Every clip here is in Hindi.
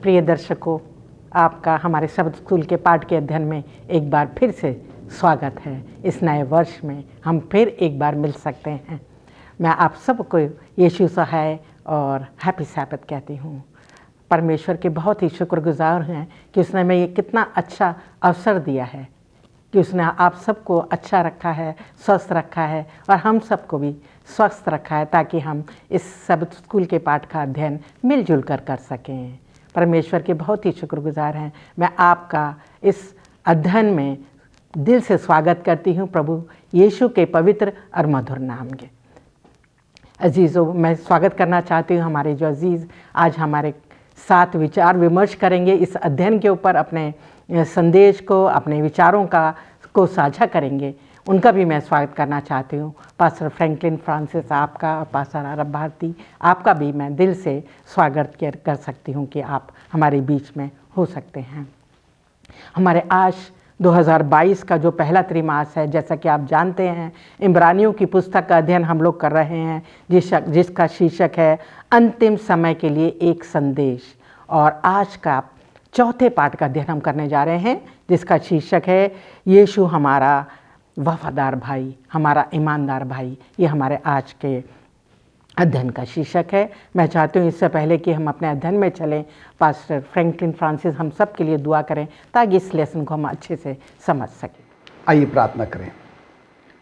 प्रिय दर्शकों, आपका हमारे शब्द स्कूल के पाठ के अध्ययन में एक बार फिर से स्वागत है। इस नए वर्ष में हम फिर एक बार मिल सकते हैं। मैं आप सबको यीशु सहाय और हैप्पी सैबथ कहती हूँ। परमेश्वर के बहुत ही शुक्रगुजार हैं कि उसने हमें ये कितना अच्छा अवसर दिया है कि उसने आप सबको अच्छा रखा है, स्वस्थ रखा है और हम सबको भी स्वस्थ रखा है ताकि हम इस शब्द स्कूल के पाठ का अध्ययन मिलजुल कर सकें। परमेश्वर के बहुत ही शुक्रगुजार हैं। मैं आपका इस अध्ययन में दिल से स्वागत करती हूँ प्रभु यीशु के पवित्र और मधुर नाम के। अजीज़ों, मैं स्वागत करना चाहती हूँ हमारे जो अजीज़ आज हमारे साथ विचार विमर्श करेंगे इस अध्ययन के ऊपर, अपने संदेश को, अपने विचारों को साझा करेंगे। उनका भी मैं स्वागत करना चाहती हूँ। पास्टर फ्रैंकलिन फ्रांसिस आपका और पास्टर आरब भारती आपका भी मैं दिल से स्वागत कर सकती हूँ कि आप हमारे बीच में हो सकते हैं। हमारे आज 2022 का जो पहला त्रिमास है, जैसा कि आप जानते हैं, इब्रानियों की पुस्तक का अध्ययन हम लोग कर रहे हैं जिसका शीर्षक है अंतिम समय के लिए एक संदेश। और आज का चौथे पाठ का अध्ययन हम करने जा रहे हैं जिसका शीर्षक है यीशु हमारा वफादार भाई, हमारा ईमानदार भाई। ये हमारे आज के अध्ययन का शीर्षक है। मैं चाहती हूँ इससे पहले कि हम अपने अध्ययन में चलें, पास्टर फ्रैंकलिन फ्रांसिस हम सब के लिए दुआ करें ताकि इस लेसन को हम अच्छे से समझ सकें। आइए प्रार्थना करें।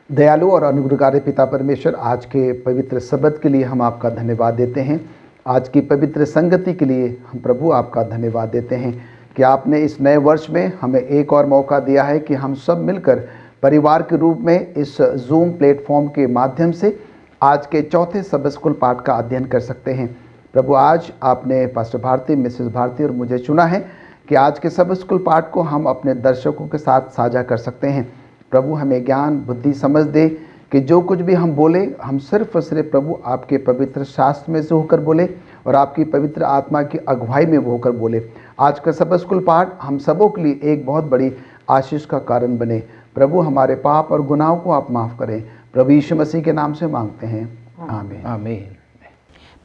दयालु और अनुग्रहकारी पिता परमेश्वर, आज के पवित्र शब्द के लिए हम आपका धन्यवाद देते हैं। आज की पवित्र संगति के लिए हम प्रभु आपका धन्यवाद देते हैं कि आपने इस नए वर्ष में हमें एक और मौका दिया है कि हम सब मिलकर परिवार के रूप में इस जूम प्लेटफॉर्म के माध्यम से आज के चौथे सबद स्कूल पाठ का अध्ययन कर सकते हैं। प्रभु, आज आपने पास्टर भारती, मिसेस भारती और मुझे चुना है कि आज के सबद स्कूल पाठ को हम अपने दर्शकों के साथ साझा कर सकते हैं। प्रभु, हमें ज्ञान बुद्धि समझ दे कि जो कुछ भी हम बोले हम सिर्फ और सिर्फ प्रभु आपके पवित्र शास्त्र में से होकर बोले और आपकी पवित्र आत्मा की अगुवाई में होकर बोले। आज का सबद स्कूल पाठ हम सबों के लिए एक बहुत बड़ी आशीष का कारण बने। प्रभु, हमारे पाप और गुनाहों को आप माफ़ करें। प्रभु यीशु मसीह के नाम से मांगते हैं, आमीन आमीन।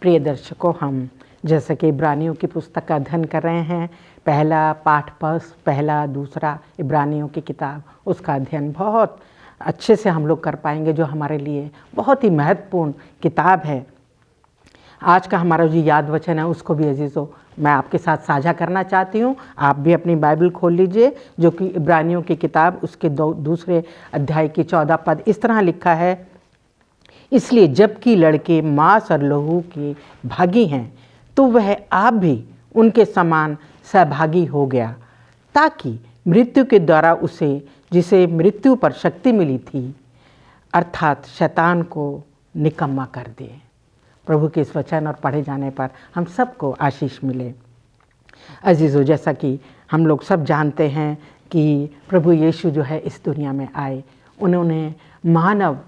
प्रिय दर्शकों, हम जैसे कि इब्रानियों की पुस्तक का अध्ययन कर रहे हैं, पहला पाठ पहला दूसरा इब्रानियों की किताब, उसका अध्ययन बहुत अच्छे से हम लोग कर पाएंगे, जो हमारे लिए बहुत ही महत्वपूर्ण किताब है। आज का हमारा जो याद वचन है उसको भी अजीज़ों मैं आपके साथ साझा करना चाहती हूँ। आप भी अपनी बाइबल खोल लीजिए, जो कि इब्रानियों की किताब उसके दूसरे अध्याय की 14 पद इस तरह लिखा है, इसलिए जबकि लड़के मांस और लहू के भागी हैं तो वह आप भी उनके समान सहभागी हो गया, ताकि मृत्यु के द्वारा उसे जिसे मृत्यु पर शक्ति मिली थी अर्थात शैतान को निकम्मा कर दे। प्रभु के इस वचन और पढ़े जाने पर हम सबको आशीष मिले। अजीज़ों, जैसा कि हम लोग सब जानते हैं कि प्रभु यीशु जो है इस दुनिया में आए, उन्होंने मानव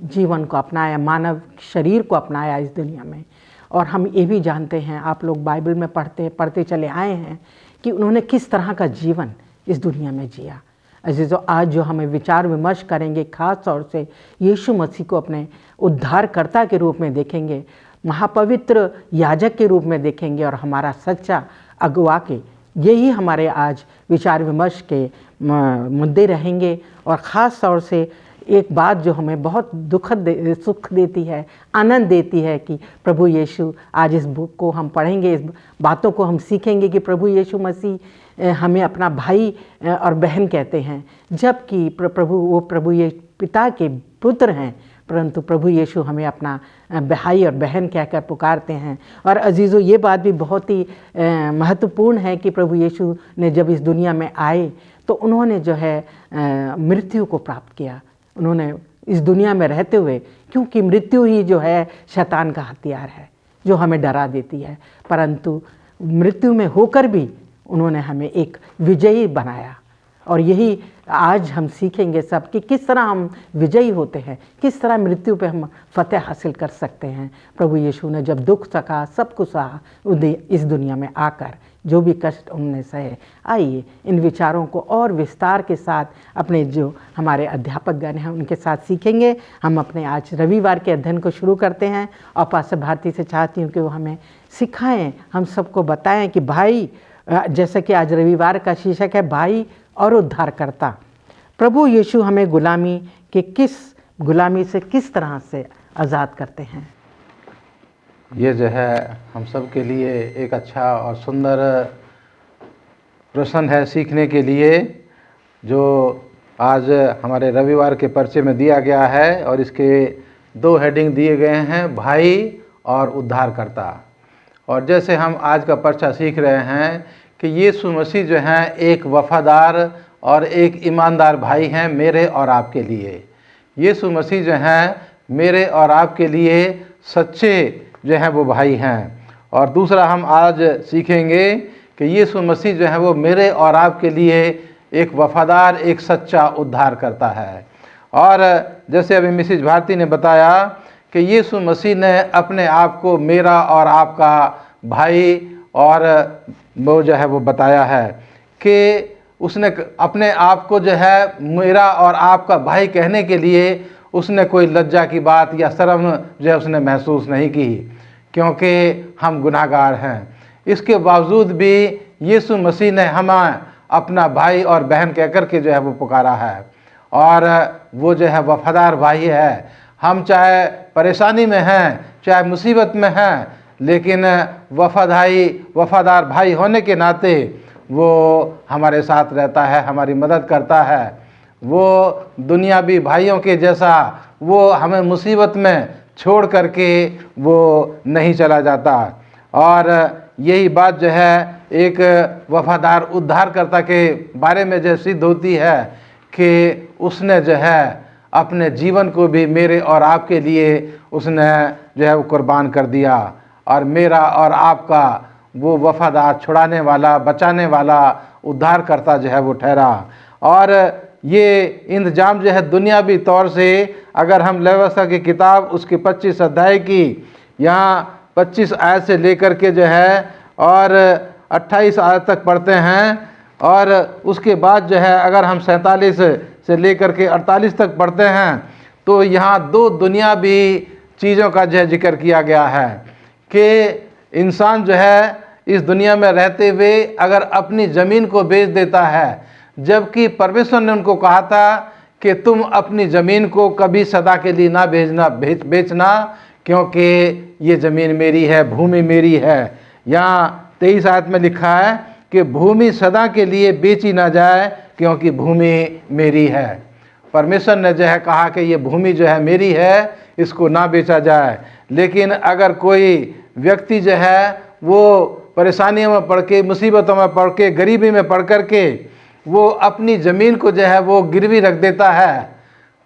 जीवन को अपनाया, मानव शरीर को अपनाया इस दुनिया में। और हम ये भी जानते हैं, आप लोग बाइबल में पढ़ते चले आए हैं कि उन्होंने किस तरह का जीवन इस दुनिया में जिया। अजीज़ों, आज जो हमें विचार विमर्श करेंगे, ख़ास तौर से यीशु मसीह को अपने उद्धारकर्ता के रूप में देखेंगे, महापवित्र याजक के रूप में देखेंगे और हमारा सच्चा अगुवा के, यही हमारे आज विचार विमर्श के मुद्दे रहेंगे। और ख़ास तौर से एक बात जो हमें बहुत सुख देती है, आनंद देती है कि प्रभु यीशु, आज इस बुक को हम पढ़ेंगे, इस बातों को हम सीखेंगे कि प्रभु यीशु मसीह हमें अपना भाई और बहन कहते हैं, जबकि प्रभु ये पिता के पुत्र हैं, परंतु प्रभु यीशु हमें अपना भाई और बहन कहकर पुकारते हैं। और अजीज़ों, ये बात भी बहुत ही महत्वपूर्ण है कि प्रभु यीशु ने जब इस दुनिया में आए तो उन्होंने जो है मृत्यु को प्राप्त किया। उन्होंने इस दुनिया में रहते हुए, क्योंकि मृत्यु ही जो है शैतान का हथियार है जो हमें डरा देती है, परंतु मृत्यु में होकर भी उन्होंने हमें एक विजयी बनाया। और यही आज हम सीखेंगे सब कि किस तरह हम विजयी होते हैं, किस तरह मृत्यु पे हम फतेह हासिल कर सकते हैं। प्रभु यीशु ने जब दुख सहा, सब कुछ सहा, इस दुनिया में आकर जो भी कष्ट उन्होंने सहे। आइए इन विचारों को और विस्तार के साथ अपने जो हमारे अध्यापक गण हैं उनके साथ सीखेंगे। हम अपने आज रविवार के अध्ययन को शुरू करते हैं और पास्टर भारती से चाहती हूँ कि वो हमें सिखाएं, हम सबको बताएं कि भाई जैसे कि आज रविवार का शीर्षक है भाई और उद्धारकर्ता। प्रभु यीशु हमें गुलामी से किस तरह से आज़ाद करते हैं। ये जो है हम सब के लिए एक अच्छा और सुंदर प्रश्न है सीखने के लिए, जो आज हमारे रविवार के पर्चे में दिया गया है। और इसके 2 हेडिंग दिए गए हैं, भाई और उद्धारकर्ता। और जैसे हम आज का पर्चा सीख रहे हैं कि यीशु मसीह जो हैं एक वफ़ादार और एक ईमानदार भाई हैं मेरे और आपके लिए। यीशु मसीह जो हैं मेरे और आपके लिए सच्चे जो हैं वो भाई हैं। और दूसरा हम आज सीखेंगे कि यीशु मसीह जो है वो मेरे और आपके लिए एक वफ़ादार, एक सच्चा उद्धार करता है। और जैसे अभी मिसेज भारती ने बताया कि यीशु मसीह ने अपने आप को मेरा और आपका भाई और वो जो है वो बताया है कि उसने अपने आप को जो है मेरा और आपका भाई कहने के लिए उसने कोई लज्जा की बात या शर्म जो है उसने महसूस नहीं की, क्योंकि हम गुनाहगार हैं। इसके बावजूद भी यीशु मसीह ने हमें अपना भाई और बहन कहकर के जो है वो पुकारा है। और वो जो है वफ़ादार भाई है। हम चाहे परेशानी में हैं, चाहे मुसीबत में हैं, लेकिन वफ़ादार भाई होने के नाते वो हमारे साथ रहता है, हमारी मदद करता है। वो दुनियावी भाइयों के जैसा वो हमें मुसीबत में छोड़ करके वो नहीं चला जाता। और यही बात जो है एक वफ़ादार उद्धारकर्ता के बारे में जो सिद्ध होती है कि उसने जो है अपने जीवन को भी मेरे और आपके लिए उसने जो है वो कुर्बान कर दिया। और मेरा और आपका वो वफ़ादार, छुड़ाने वाला, बचाने वाला उद्धारकर्ता जो है वो ठहरा। और ये इंतजाम जो है दुनियावी तौर से अगर हम लेवितिकुस की किताब उसके 25 अध्याय की यहाँ 25 आयत से लेकर के जो है और 28 आयत तक पढ़ते हैं, और उसके बाद जो है अगर हम 47 से लेकर के 48 तक पढ़ते हैं, तो यहाँ 2 दुनियावी चीज़ों का जो है जिक्र किया गया है कि इंसान जो है इस दुनिया में रहते हुए अगर अपनी ज़मीन को बेच देता है, जबकि परमेश्वर ने उनको कहा था कि तुम अपनी ज़मीन को कभी सदा के लिए ना बेचना, क्योंकि ये ज़मीन मेरी है, भूमि मेरी है। यहाँ 23 आयत में लिखा है कि भूमि सदा के लिए बेची ना जाए, क्योंकि भूमि मेरी है। परमेश्वर ने जो है कहा कि ये भूमि जो है मेरी है, इसको ना बेचा जाए। लेकिन अगर कोई व्यक्ति जो है वो परेशानियों में पड़ के, मुसीबतों में पड़ के, गरीबी में पड़ कर के वो अपनी ज़मीन को जो है वो गिरवी रख देता है,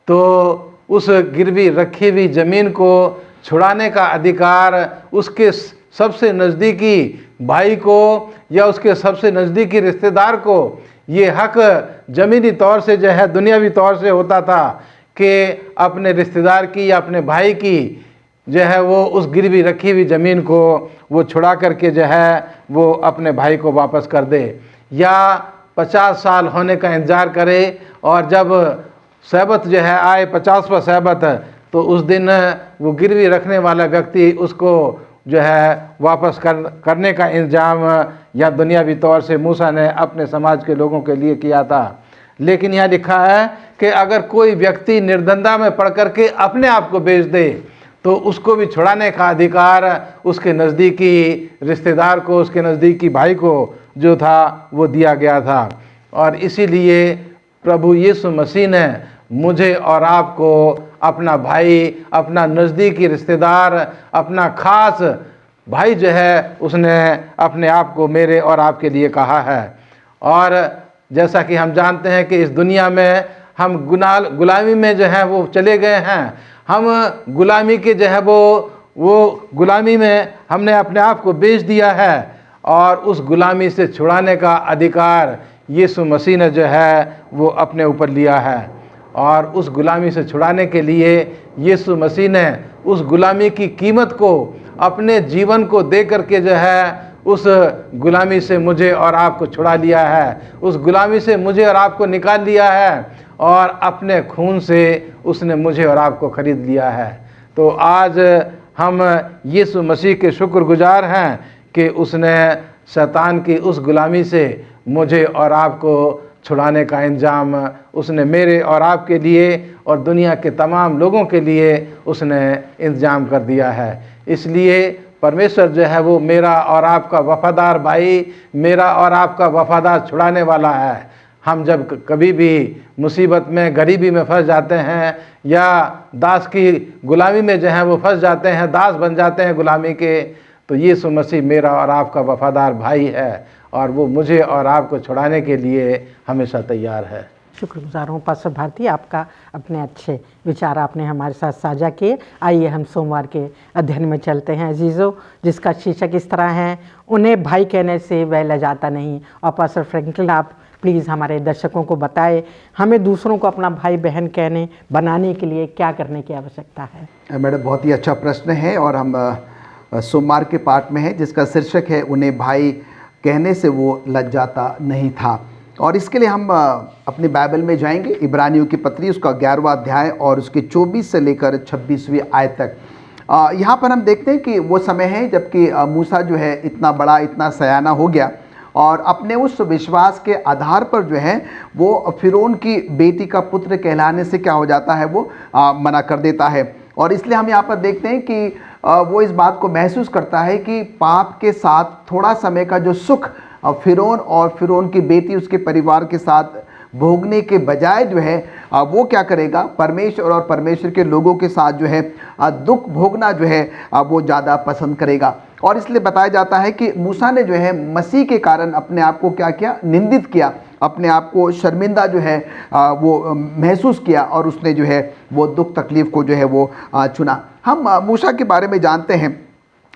तो उस गिरवी रखी हुई ज़मीन को छुड़ाने का अधिकार उसके सबसे नज़दीकी भाई को या उसके सबसे नज़दीकी रिश्तेदार को, ये हक ज़मीनी तौर से जो है दुनियावी तौर से होता था कि अपने रिश्तेदार की या अपने भाई की जो है वो उस गिरवी रखी हुई ज़मीन को वो छुड़ा करके जो है वो अपने भाई को वापस कर दे, या 50 साल होने का इंतज़ार करे। और जब सैबत जो है आए 50वां सैबत, तो उस दिन वो गिरवी रखने वाला व्यक्ति उसको जो है वापस करने का इंतजाम या दुनियावी तौर से मूसा ने अपने समाज के लोगों के लिए किया था। लेकिन यहाँ लिखा है कि अगर कोई व्यक्ति निर्धनता में पड़ करके अपने आप को बेच दे, तो उसको भी छुड़ाने का अधिकार उसके नज़दीकी रिश्तेदार को, उसके नज़दीकी भाई को जो था वो दिया गया था। और इसीलिए प्रभु यीशु मसीह ने मुझे और आपको अपना भाई, अपना नज़दीकी रिश्तेदार, अपना खास भाई जो है उसने अपने आप को मेरे और आपके लिए कहा है। और जैसा कि हम जानते हैं कि इस दुनिया में हम गुलामी में जो है वो चले गए हैं। हम गुलामी के जो है वो गुलामी में हमने अपने आप को बेच दिया है, और उस गुलामी से छुड़ाने का अधिकार यीशु मसीह ने जो है वो अपने ऊपर लिया है। और उस गुलामी से छुड़ाने के लिए यीशु मसीह ने उस गुलामी की कीमत को अपने जीवन को दे करके जो है उस गुलामी से मुझे और आपको छुड़ा लिया है, उस गुलामी से मुझे और आपको निकाल लिया है, और अपने खून से उसने मुझे और आपको खरीद लिया है। तो आज हम यीशु मसीह के शुक्रगुजार हैं कि उसने शैतान की उस गुलामी से मुझे और आपको छुड़ाने का इंतजाम उसने मेरे और आपके लिए और दुनिया के तमाम लोगों के लिए उसने इंतजाम कर दिया है। इसलिए परमेश्वर जो है वो मेरा और आपका वफ़ादार भाई, मेरा और आपका वफ़ादार छुड़ाने वाला है। हम जब कभी भी मुसीबत में, गरीबी में फंस जाते हैं या दास की गुलामी में जो है वो फंस जाते हैं, दास बन जाते हैं गुलामी के, तो यीशु मसीह मेरा और आपका वफ़ादार भाई है और वो मुझे और आपको छुड़ाने के लिए हमेशा तैयार है। शुक्रगुजार हूँ पास्टर भारती, आपका अपने अच्छे विचार आपने हमारे साथ साझा किए। आइए हम सोमवार के अध्ययन में चलते हैं अजीज़ों, जिसका शीर्षक इस तरह है, उन्हें भाई कहने से वह लजाता नहीं। और पास्टर फ्रैंकलिन, आप प्लीज़ हमारे दर्शकों को बताएं, हमें दूसरों को अपना भाई बहन कहने बनाने के लिए क्या करने की आवश्यकता है। मैडम, बहुत ही अच्छा प्रश्न है और हम सोमवार के पाठ में है जिसका शीर्षक है, उन्हें भाई कहने से वो लजाता नहीं था। और इसके लिए हम अपनी बाइबल में जाएंगे, इब्रानियों की पत्री उसका 11वां अध्याय और उसके 24 से लेकर 26वीं आयत तक। यहाँ पर हम देखते हैं कि वो समय है जबकि मूसा जो है इतना बड़ा, इतना सयाना हो गया और अपने उस विश्वास के आधार पर जो है वो फिरौन की बेटी का पुत्र कहलाने से क्या हो जाता है, वो मना कर देता है। और इसलिए हम यहाँ पर देखते हैं कि वो इस बात को महसूस करता है कि पाप के साथ थोड़ा समय का जो सुख फिरौन और फिरौन की बेटी उसके परिवार के साथ भोगने के बजाय जो है वो क्या करेगा, परमेश्वर और परमेश्वर के लोगों के साथ जो है दुख भोगना जो है वो ज़्यादा पसंद करेगा। और इसलिए बताया जाता है कि मूसा ने जो है मसीह के कारण अपने आप को क्या किया, निंदित किया, अपने आप को शर्मिंदा जो है वो महसूस किया और उसने जो है वो दुख तकलीफ़ को जो है वो चुना। हम मूसा के बारे में जानते हैं,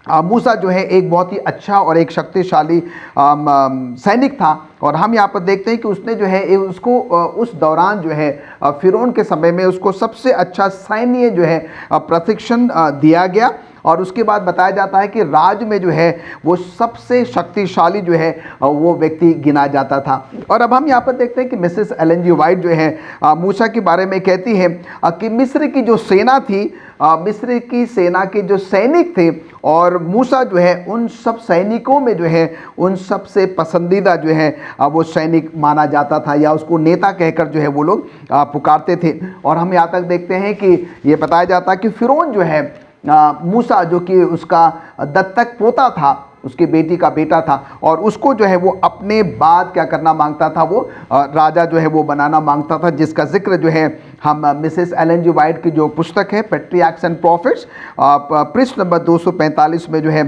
मूसा जो है एक बहुत ही अच्छा और एक शक्तिशाली सैनिक था। और हम यहाँ पर देखते हैं कि उसने जो है उसको उस दौरान जो है फिरौन के समय में उसको सबसे अच्छा सैन्य जो है प्रशिक्षण दिया गया। और उसके बाद बताया जाता है कि राज में जो है वो सबसे शक्तिशाली जो है वो व्यक्ति गिना जाता था। और अब हम यहाँ पर देखते हैं कि मिसेस एलन जी वाइट जो है मूसा के बारे में कहती है कि मिस्र की जो सेना थी, मिस्र की सेना के जो सैनिक थे और मूसा जो है उन सब सैनिकों में जो है उन सबसे पसंदीदा जो है वो सैनिक माना जाता था या उसको नेता कहकर जो है वो लोग पुकारते थे। और हम यहाँ तक देखते हैं कि ये बताया जाता है कि फिरौन जो है मूसा जो कि उसका दत्तक पोता था, उसकी बेटी का बेटा था और उसको जो है वो अपने बाद क्या करना मांगता था, वो राजा जो है वो बनाना मांगता था, जिसका जिक्र जो है हम मिसेस एलन जी वाइट की जो पुस्तक है पैट्रियार्क्स एंड प्रॉफिट्स पृष्ठ नंबर 245 में जो है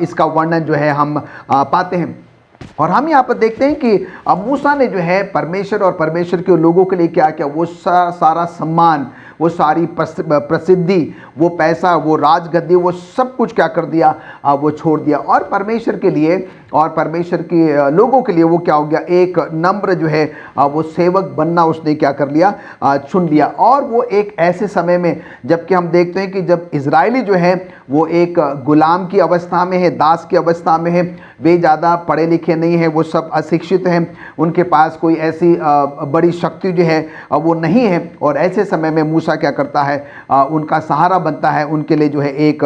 इसका वर्णन जो है हम पाते हैं। और हम यहाँ पर देखते हैं कि मूसा ने जो है परमेश्वर और परमेश्वर के लोगों के लिए क्या किया, वो सारा सम्मान, वो सारी प्रसिद्धि, वो पैसा, वो राजगद्दी, वो सब कुछ क्या कर दिया, वो छोड़ दिया और परमेश्वर के लिए और परमेश्वर के लोगों के लिए वो क्या हो गया, एक नम्र जो है वो सेवक बनना उसने क्या कर लिया, चुन लिया। और वो एक ऐसे समय में जबकि हम देखते हैं कि जब इजरायली जो है वो एक गुलाम की अवस्था में है, दास की अवस्था में है, वे ज़्यादा पढ़े लिखे नहीं हैं, वो सब अशिक्षित हैं, उनके पास कोई ऐसी बड़ी शक्ति जो है वो नहीं है। और ऐसे समय में मूसा क्या करता है, उनका सहारा बनता है, उनके लिए जो है एक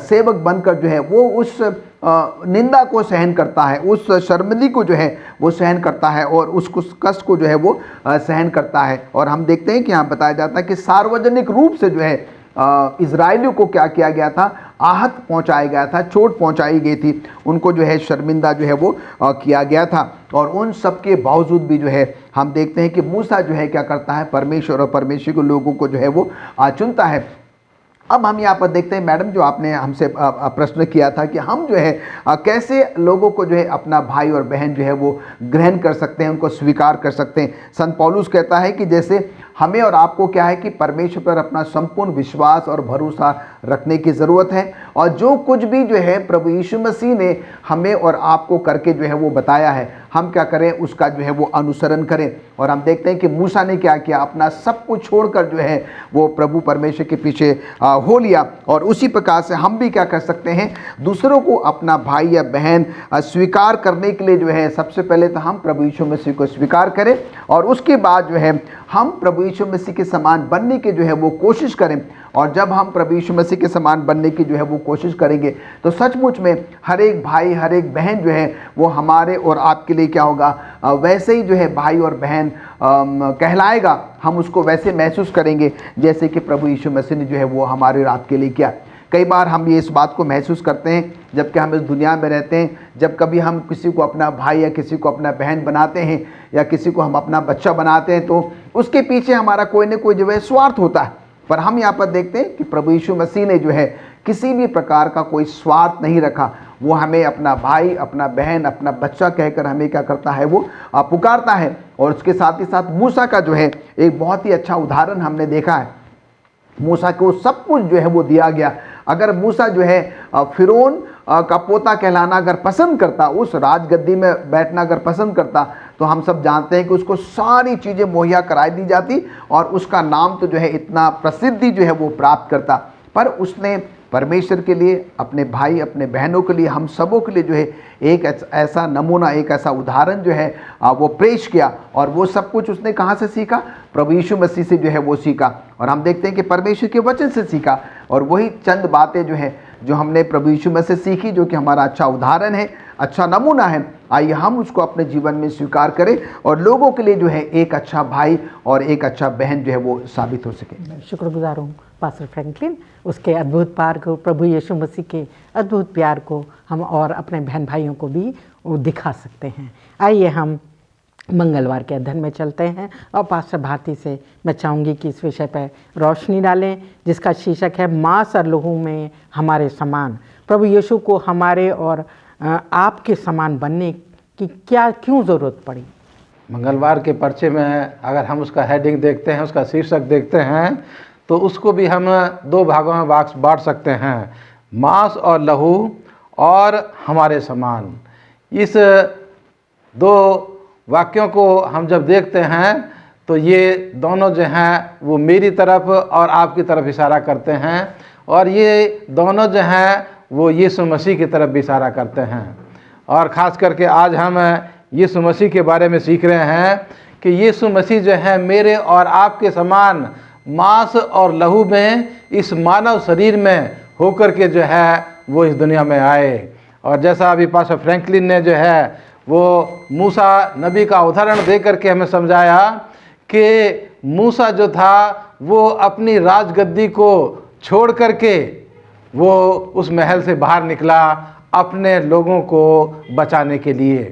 सेवक बनकर जो है वो उस निंदा को सहन करता है, उस शर्मिंदगी को जो है वो सहन करता है और उस कष्ट को जो है वो सहन करता है। और हम देखते हैं कि यहाँ बताया जाता है कि सार्वजनिक रूप से जो है इजराइलियों को क्या किया गया था, आहत पहुंचाया गया था, चोट पहुंचाई गई थी, उनको जो है शर्मिंदा जो है वो किया गया था। और उन सब के बावजूद भी जो है हम देखते हैं कि मूसा जो है क्या करता है, परमेश्वर और परमेश्वर के लोगों को जो है वो चुनता है। अब हम यहाँ पर देखते हैं मैडम, जो आपने हमसे प्रश्न किया था कि हम जो है कैसे लोगों को जो है अपना भाई और बहन जो है वो ग्रहण कर सकते हैं, उनको स्वीकार कर सकते हैं। संत पौलुस कहता है कि जैसे हमें और आपको क्या है कि परमेश्वर पर अपना संपूर्ण विश्वास और भरोसा रखने की ज़रूरत है और जो कुछ भी जो है प्रभु यीशु मसीह ने हमें और आपको करके जो है वो बताया है, हम क्या करें, उसका जो है वो अनुसरण करें। और हम देखते हैं कि मूसा ने क्या किया, अपना सब कुछ छोड़कर जो है वो प्रभु परमेश्वर के पीछे हो लिया। और उसी प्रकार से हम भी क्या कर सकते हैं, दूसरों को अपना भाई या बहन स्वीकार करने के लिए जो है सबसे पहले तो हम प्रभु यीशु मसीह को स्वीकार करें और उसके बाद जो है हम प्रभु यीशु मसीह के समान बनने की जो है वो कोशिश करें। और जब हम प्रभु यीशु मसीह के समान बनने की जो है वो कोशिश करेंगे तो सचमुच में हर एक भाई हर एक बहन जो है वो हमारे और आपके लिए क्या होगा, वैसे ही जो है भाई और बहन कहलाएगा। हम उसको वैसे महसूस करेंगे जैसे कि प्रभु यीशु मसीह ने जो है वो हमारे और आपके लिए किया। कई बार हम ये इस बात को महसूस करते हैं जबकि हम इस दुनिया में रहते हैं, जब कभी हम किसी को अपना भाई या किसी को अपना बहन बनाते हैं या किसी को हम अपना बच्चा बनाते हैं तो उसके पीछे हमारा कोई ना कोई जो है स्वार्थ होता है। पर हम यहाँ पर देखते हैं कि प्रभु यीशु मसीह ने जो है किसी भी प्रकार का कोई स्वार्थ नहीं रखा। वो हमें अपना भाई, अपना बहन, अपना बच्चा कहकर हमें क्या करता है, वो पुकारता है। और उसके साथ ही साथ मूसा का जो है एक बहुत ही अच्छा उदाहरण हमने देखा है। मूसा को सब कुछ जो है वो दिया गया। अगर मूसा जो है फिरौन का पोता कहलाना अगर पसंद करता, उस राजगद्दी में बैठना अगर पसंद करता, तो हम सब जानते हैं कि उसको सारी चीज़ें मुहैया कराई दी जाती और उसका नाम तो जो है इतना प्रसिद्धि जो है वो प्राप्त करता। पर उसने परमेश्वर के लिए, अपने भाई अपने बहनों के लिए, हम सबों के लिए जो है एक ऐसा नमूना, एक ऐसा उदाहरण जो है वो पेश किया। और वो सब कुछ उसने कहाँ से सीखा? प्रभु यीशु मसीह से जो है वो सीखा। और हम देखते हैं कि परमेश्वर के वचन से सीखा। और वही चंद बातें जो है जो हमने प्रभु यीशु मसीह से सीखी, जो कि हमारा अच्छा उदाहरण है, अच्छा नमूना है, आइए हम उसको अपने जीवन में स्वीकार करें और लोगों के लिए जो है एक अच्छा भाई और एक अच्छा बहन जो है वो साबित हो सके। मैं शुक्रगुजार हूँ पास्टर फ्रैंकलिन, उसके अद्भुत प्यार को, प्रभु यीशु मसीह के अद्भुत प्यार को हम और अपने बहन भाइयों को भी वो दिखा सकते हैं। आइए हम मंगलवार के अध्ययन में चलते हैं और पास्टर भारती से मैं चाहूँगी कि इस विषय पर रोशनी डालें जिसका शीर्षक है मांस और लहू में हमारे समान। प्रभु यीशु को हमारे और आपके समान बनने की क्यों ज़रूरत पड़ी? मंगलवार के पर्चे में अगर हम उसका हेडिंग देखते हैं, उसका शीर्षक देखते हैं, तो उसको भी हम दो भागों में बांट सकते हैं, मांस और लहू और हमारे समान। इस दो वाक्यों को हम जब देखते हैं तो ये दोनों जो हैं वो मेरी तरफ और आपकी तरफ इशारा करते हैं और ये दोनों जो हैं वो यीशु मसीह की तरफ भी इशारा करते हैं। और ख़ास करके आज हम यीशु मसीह के बारे में सीख रहे हैं कि यीशु मसीह जो है मेरे और आपके समान मांस और लहू में इस मानव शरीर में होकर के जो है वो इस दुनिया में आए। और जैसा अभी पास्टर फ्रैंकलिन ने जो है वो मूसा नबी का उदाहरण दे करके हमें समझाया कि मूसा जो था वो अपनी राजगद्दी को छोड़ करके वो उस महल से बाहर निकला अपने लोगों को बचाने के लिए।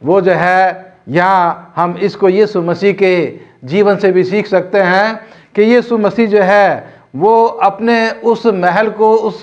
वो जो है यहाँ हम इसको यीशु मसीह के जीवन से भी सीख सकते हैं कि यीशु मसीह जो है वो अपने उस महल को, उस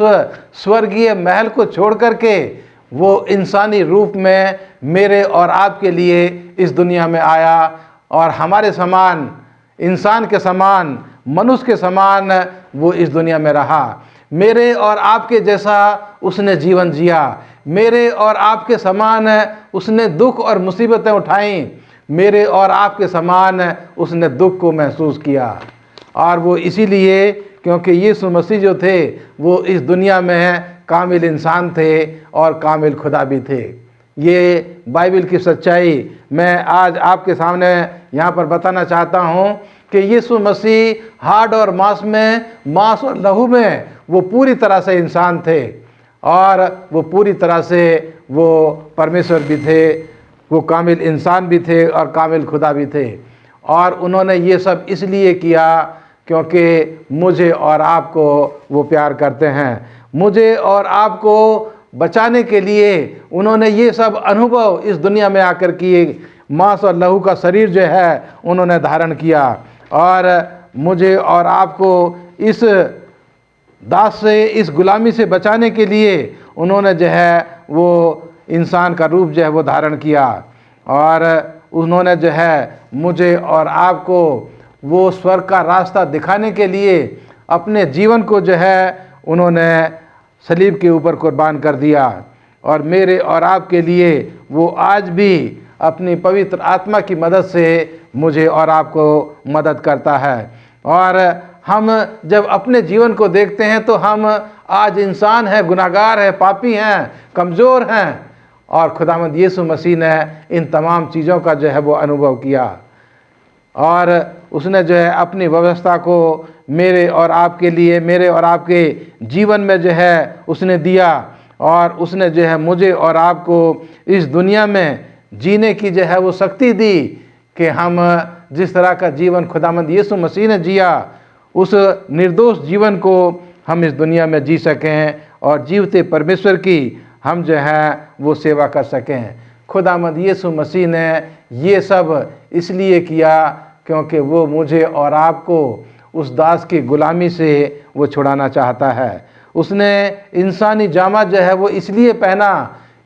स्वर्गीय महल को छोड़ करके वो इंसानी रूप में मेरे और आपके लिए इस दुनिया में आया और हमारे समान, इंसान के समान, मनुष्य के समान वो इस दुनिया में रहा। मेरे और आपके जैसा उसने जीवन जिया, मेरे और आपके समान उसने दुख और मुसीबतें उठाईं, मेरे और आपके समान उसने दुख को महसूस किया। और वो इसीलिए क्योंकि यीशु मसीह जो थे वो इस दुनिया में कामिल इंसान थे और कामिल खुदा भी थे। ये बाइबल की सच्चाई मैं आज आपके सामने यहाँ पर बताना चाहता हूँ कि यीशु मसीह हाड़ और मांस और लहू में वो पूरी तरह से इंसान थे और वो पूरी तरह से वो परमेश्वर भी थे, वो कामिल इंसान भी थे और कामिल खुदा भी थे। और उन्होंने ये सब इसलिए किया क्योंकि मुझे और आपको वो प्यार करते हैं। मुझे और आपको बचाने के लिए उन्होंने ये सब अनुभव इस दुनिया में आकर किए। मांस और लहू का शरीर जो है उन्होंने धारण किया और मुझे और आपको इस दास से, इस गुलामी से बचाने के लिए उन्होंने जो है वो इंसान का रूप जो है वो धारण किया। और उन्होंने जो है मुझे और आपको वो स्वर्ग का रास्ता दिखाने के लिए अपने जीवन को जो है उन्होंने सलीब के ऊपर कुर्बान कर दिया। और मेरे और आपके लिए वो आज भी अपनी पवित्र आत्मा की मदद से मुझे और आपको मदद करता है। और हम जब अपने जीवन को देखते हैं तो हम आज इंसान हैं, गुनाहगार हैं, पापी हैं, कमज़ोर हैं और खुदावंद यीशु मसीह ने इन तमाम चीज़ों का जो है वो अनुभव किया और उसने जो है अपनी व्यवस्था को मेरे और आपके लिए, मेरे और आपके जीवन में जो है उसने दिया, और उसने जो है मुझे और आपको इस दुनिया में जीने की जो है वो शक्ति दी कि हम जिस तरह का जीवन खुदावंद यीशु मसीह ने जिया, उस निर्दोष जीवन को हम इस दुनिया में जी सकें और जीवते परमेश्वर की हम जो है वो सेवा कर सकें। खुदावंद यीशु मसीह ने ये सब इसलिए किया क्योंकि वो मुझे और आपको उस दास की गुलामी से वो छुड़ाना चाहता है। उसने इंसानी जामा जो है वो इसलिए पहना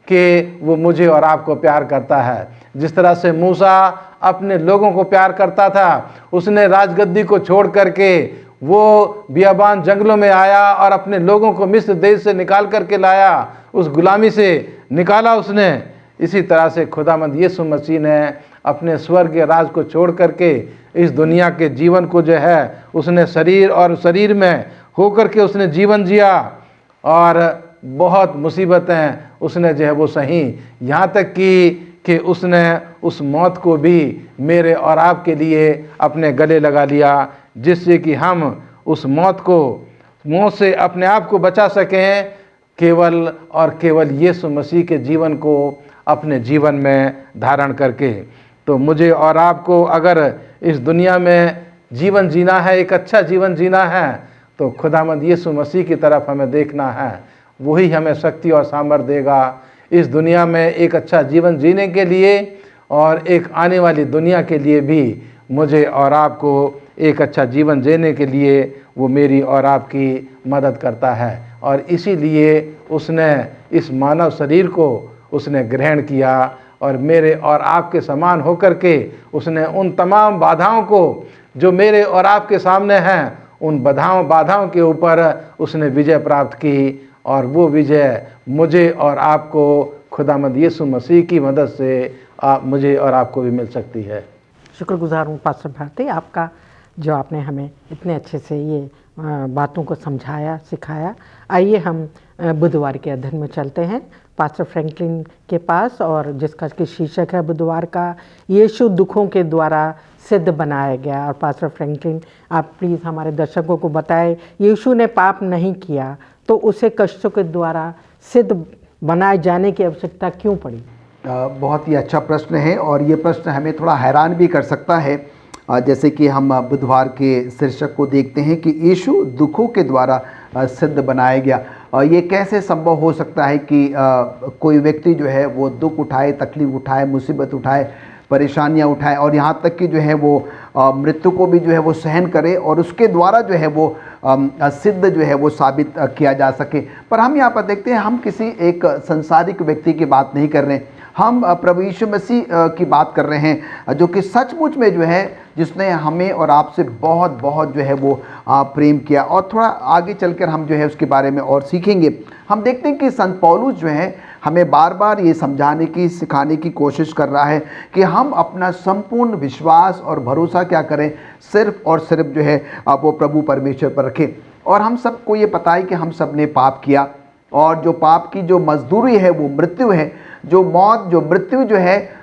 कि वो मुझे और आपको प्यार करता है। जिस तरह से मूसा अपने लोगों को प्यार करता था, उसने राजगद्दी को छोड़ करके वो बियाबान जंगलों में आया और अपने लोगों को मिस्र देश से निकाल करके लाया, उस गुलामी से निकाला उसने। इसी तरह से खुदावंद यीशु मसीह ने अपने स्वर्गीय राज को छोड़ करके इस दुनिया के जीवन को जो है उसने शरीर में होकर के उसने जीवन जिया, और बहुत मुसीबतें उसने जो है वो सही, यहाँ तक कि उसने उस मौत को भी मेरे और आपके लिए अपने गले लगा लिया, जिससे कि हम उस मौत से अपने आप को बचा सकें, केवल और केवल यीशु मसीह के जीवन को अपने जीवन में धारण करके। तो मुझे और आपको अगर इस दुनिया में जीवन जीना है, एक अच्छा जीवन जीना है, तो खुदावंद यीशु मसीह की तरफ हमें देखना है। वही हमें शक्ति और सामर्थ्य देगा इस दुनिया में एक अच्छा जीवन जीने के लिए, और एक आने वाली दुनिया के लिए भी मुझे और आपको एक अच्छा जीवन जीने के लिए वो मेरी और आपकी मदद करता है। और इसीलिए उसने इस मानव शरीर को उसने ग्रहण किया, और मेरे और आपके समान होकर के उसने उन तमाम बाधाओं को जो मेरे और आपके सामने हैं, उन बाधाओं के ऊपर उसने विजय प्राप्त की, और वो विजय मुझे और आपको खुदावंद यीशु मसीह की मदद से मुझे और आपको भी मिल सकती है। शुक्रगुजार हूँ पास्टर भारती आपका, जो आपने हमें इतने अच्छे से ये बातों को समझाया, सिखाया। आइए हम बुधवार के अध्ययन में चलते हैं पास्टर फ्रैंकलिन के पास, और जिसका कि शीर्षक है बुधवार का यीशु दुखों के द्वारा सिद्ध बनाया गया। और पास्टर फ्रैंकलिन, आप प्लीज़ हमारे दर्शकों को बताएं, यीशु ने पाप नहीं किया तो उसे कष्टों के द्वारा सिद्ध बनाए जाने की आवश्यकता क्यों पड़ी? बहुत ही अच्छा प्रश्न है, और ये प्रश्न हमें थोड़ा हैरान भी कर सकता है। जैसे कि हम बुधवार के शीर्षक को देखते हैं कि यीशु दुखों के द्वारा सिद्ध बनाया गया। ये कैसे संभव हो सकता है कि कोई व्यक्ति जो है वो दुख उठाए, तकलीफ उठाए, मुसीबत उठाए, परेशानियां उठाए, और यहाँ तक कि जो है वो मृत्यु को भी जो है वो सहन करे, और उसके द्वारा जो है वो सिद्ध जो है वो साबित किया जा सके। पर हम यहाँ पर देखते हैं, हम किसी एक संसारिक व्यक्ति की बात नहीं कर रहे हैं, हम प्रभु यीशु मसीह की बात कर रहे हैं, जो कि सचमुच में जो है जिसने हमें और आपसे बहुत बहुत जो है वो प्रेम किया। और थोड़ा आगे चलकर हम जो है उसके बारे में और सीखेंगे। हम देखते हैं कि संत पौलुस जो है हमें बार बार ये समझाने की, सिखाने की कोशिश कर रहा है कि हम अपना संपूर्ण विश्वास और भरोसा क्या करें, सिर्फ और सिर्फ जो है वो प्रभु परमेश्वर पर रखें। और हम सबको ये पता है कि हम सब ने पाप किया, और जो पाप की जो मजदूरी है वो मृत्यु है। जो मौत, जो मृत्यु जो है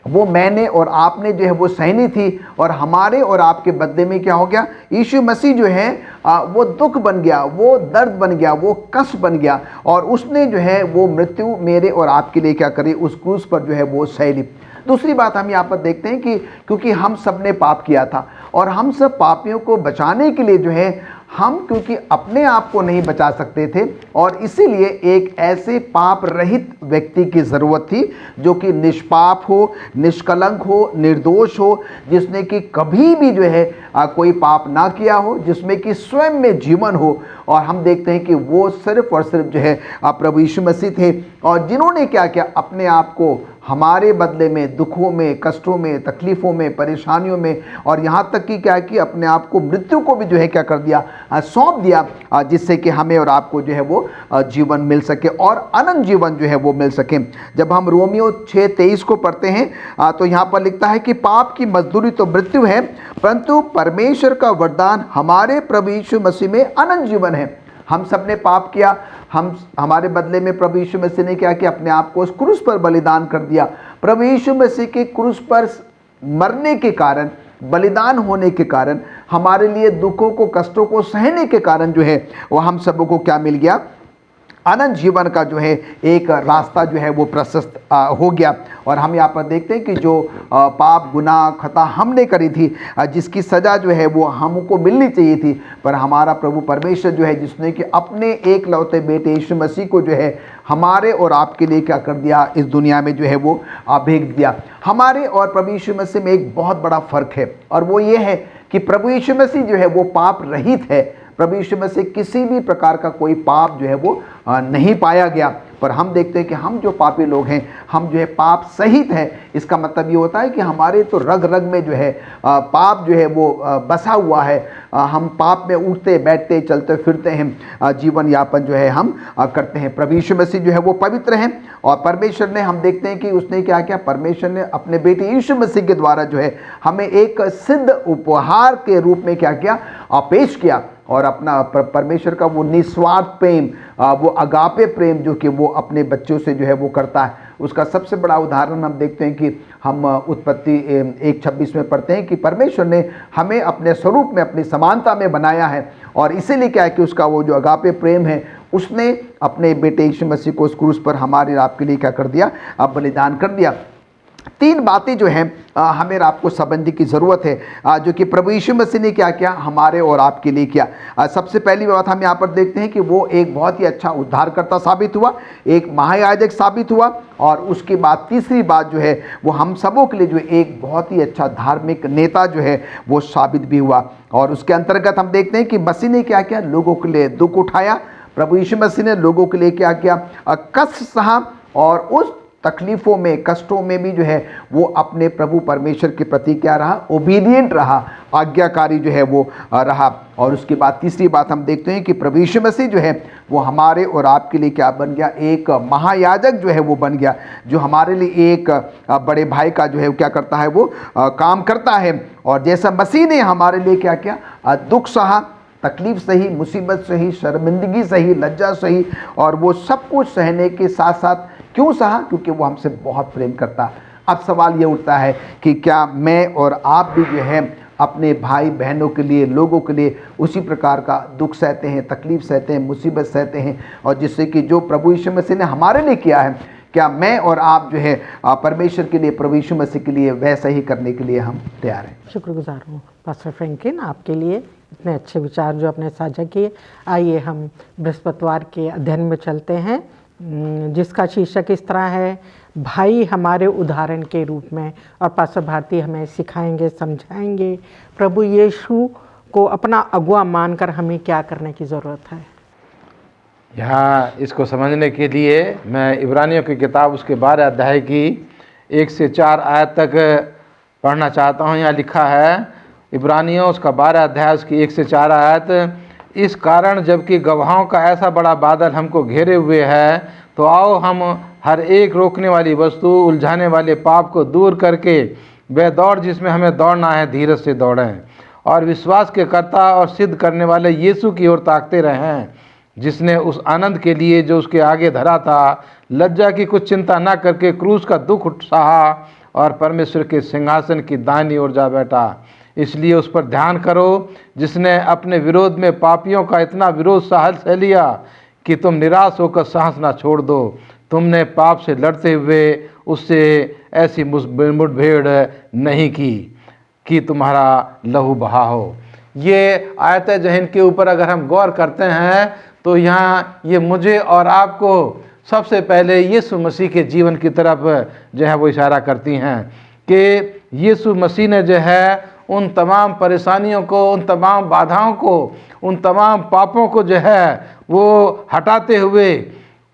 वो मैंने और आपने जो है वो सहनी थी, और हमारे और आपके बदले में क्या हो गया, यीशु मसीह जो है वो दुख बन गया, वो दर्द बन गया, वो कष्ट बन गया, और उसने जो है वो मृत्यु मेरे और आपके लिए क्या करी, उस क्रूस पर जो है वो सह ली। दूसरी बात हम यहाँ पर देखते हैं कि क्योंकि हम सब ने पाप किया था, और हम सब पापियों को बचाने के लिए जो है हम क्योंकि अपने आप को नहीं बचा सकते थे, और इसीलिए एक ऐसे पाप रहित व्यक्ति की ज़रूरत थी जो कि निष्पाप हो, निष्कलंक हो, निर्दोष हो, जिसने कि कभी भी जो है कोई पाप ना किया हो, जिसमें कि स्वयं में जीवन हो। और हम देखते हैं कि वो सिर्फ और सिर्फ जो है प्रभु यीशु मसीह थे, और जिन्होंने क्या किया, अपने आप को हमारे बदले में दुखों में, कष्टों में, तकलीफ़ों में, परेशानियों में, और यहाँ तक कि क्या कि अपने आप को मृत्यु को भी जो है क्या कर दिया, सौंप दिया, जिससे कि हमें और आपको जो है वो जीवन मिल सके, और अनंत जीवन जो है वो मिल सके। जब हम रोमियो 6:23 को पढ़ते हैं तो यहाँ पर लिखता है कि पाप की मजदूरी तो मृत्यु है, परंतु परमेश्वर का वरदान हमारे प्रभु यीशु मसीह में अनंत जीवन है। हम सब ने पाप किया, हमारे बदले में प्रभु यीशु मसीह ने क्या किया, अपने आप को उस क्रूस पर बलिदान कर दिया। प्रभु यीशु मसीह के क्रूस पर मरने के कारण, बलिदान होने के कारण हमारे लिए दुखों को, कष्टों को सहने के कारण जो है वो हम सबों को क्या मिल गया, अनंत जीवन का जो है एक रास्ता जो है वो प्रशस्त हो गया। और हम यहाँ पर देखते हैं कि जो पाप, गुनाह, खता हमने करी थी, जिसकी सज़ा जो है वो हमको मिलनी चाहिए थी, पर हमारा प्रभु परमेश्वर जो है, जिसने कि अपने एक लौते बेटे यीशु मसीह को जो है हमारे और आपके लिए क्या कर दिया, इस दुनिया में जो है वो भेज दिया। हमारे और प्रभु यीशु मसीह में एक बहुत बड़ा फ़र्क है, और वो ये है कि प्रभु यीशु मसीह जो है वो पाप रहित है। प्रभु यीशु मसीह किसी भी प्रकार का कोई पाप जो है वो नहीं पाया गया। पर हम देखते हैं कि हम जो पापी लोग हैं, हम जो है पाप सहित हैं। इसका मतलब ये होता है कि हमारे तो रग रग में जो है पाप जो है वो बसा हुआ है। हम पाप में उठते बैठते चलते फिरते हैं, जीवन यापन जो है हम करते हैं। प्रभु यीशु मसीह जो है वो पवित्र हैं, और परमेश्वर ने, हम देखते हैं कि उसने क्या किया, परमेश्वर ने अपने बेटे यीशु मसीह के द्वारा जो है हमें एक सिद्ध उपहार के रूप में क्या किया, पेश किया। और अपना परमेश्वर का वो निस्वार्थ प्रेम, वो अगापे प्रेम जो कि वो अपने बच्चों से जो है वो करता है, उसका सबसे बड़ा उदाहरण हम देखते हैं कि हम उत्पत्ति 1:26 में पढ़ते हैं कि परमेश्वर ने हमें अपने स्वरूप में, अपनी समानता में बनाया है। और इसीलिए क्या है कि उसका वो जो अगापे प्रेम है, उसने अपने बेटे यीशु मसीह को उस क्रूस पर हमारे आपके लिए क्या कर दिया, अब बलिदान कर दिया। तीन बातें जो हैं हमें आपको समझने की ज़रूरत है, जो कि प्रभु यीशु मसीह ने क्या किया, हमारे और आपके लिए किया। सबसे पहली बात हम यहाँ पर देखते हैं कि वो एक बहुत ही अच्छा उद्धारकर्ता साबित हुआ, एक महायाजक साबित हुआ, और उसके बाद तीसरी बात जो है वो हम सबों के लिए जो एक बहुत ही अच्छा धार्मिक नेता जो है वो साबित भी हुआ। और उसके अंतर्गत हम देखते हैं कि मसीह ने क्या किया, लोगों के लिए दुख उठाया। प्रभु यीशु मसीह ने लोगों के लिए क्या किया, कष्ट सहा, और उस तकलीफ़ों में, कष्टों में भी जो है वो अपने प्रभु परमेश्वर के प्रति क्या रहा, ओबीडिएंट रहा, आज्ञाकारी जो है वो रहा। और उसके बाद तीसरी बात हम देखते हैं कि प्रभु यीशु मसीह जो है वो हमारे और आपके लिए क्या बन गया, एक महायाजक जो है वो बन गया, जो हमारे लिए एक बड़े भाई का जो है क्या करता है, वो काम करता है। और जैसा मसीह ने हमारे लिए क्या किया, दुख सहा, तकलीफ सही, मुसीबत सही, शर्मिंदगी सही, लज्जा सही, और वो सब कुछ सहने के साथ साथ क्यों सहा, क्योंकि वो हमसे बहुत प्रेम करता। अब सवाल ये उठता है कि क्या मैं और आप भी जो है अपने भाई बहनों के लिए, लोगों के लिए उसी प्रकार का दुख सहते हैं, तकलीफ सहते हैं, मुसीबत सहते हैं, और जिससे कि जो प्रभु यीशु मसीह ने हमारे लिए किया है, क्या मैं और आप जो है परमेश्वर के लिए, प्रभु यीशु मसीह के लिए वैसा ही करने के लिए हम तैयार हैं? शुक्रगुजार हूँ पास्टर फ्रैंकलिन आपके लिए, इतने अच्छे विचार जो आपने साझा किए। आइए हम बृहस्पतिवार के अध्ययन में चलते हैं, जिसका शीर्षक इस तरह है, भाई हमारे उदाहरण के रूप में। और पास्टर भारती हमें सिखाएंगे, समझाएंगे प्रभु यीशु को अपना अगुआ मानकर हमें क्या करने की ज़रूरत है। यहाँ इसको समझने के लिए मैं इब्रानियों की किताब उसके 12 अध्याय की 1 से 4 आयत तक पढ़ना चाहता हूँ। यहाँ लिखा है, इब्रानियों उसका 12 अध्याय उसकी 1 से 4 आयत, इस कारण जबकि गवाहों का ऐसा बड़ा बादल हमको घेरे हुए है, तो आओ हम हर एक रोकने वाली वस्तु, उलझाने वाले पाप को दूर करके वह दौड़ जिसमें हमें दौड़ना है, धीरज से दौड़ें, और विश्वास के कर्ता और सिद्ध करने वाले यीशु की ओर ताकते रहें, जिसने उस आनंद के लिए जो उसके आगे धरा था, लज्जा की कुछ चिंता न करके क्रूस का दुख सहा और परमेश्वर के सिंहासन की दाहिनी ओर जा बैठा। इसलिए उस पर ध्यान करो, जिसने अपने विरोध में पापियों का इतना विरोध सह लिया कि तुम निराश होकर साहस ना छोड़ दो। तुमने पाप से लड़ते हुए उससे ऐसी मुठभेड़ नहीं की कि तुम्हारा लहू बहा हो। ये आयतें जो इनके ऊपर अगर हम गौर करते हैं तो यहाँ ये मुझे और आपको सबसे पहले यीशु मसीह के जीवन की तरफ जो है वो इशारा करती हैं कि यीशु मसीह ने जो है उन तमाम परेशानियों को, उन तमाम बाधाओं को, उन तमाम पापों को जो है वो हटाते हुए,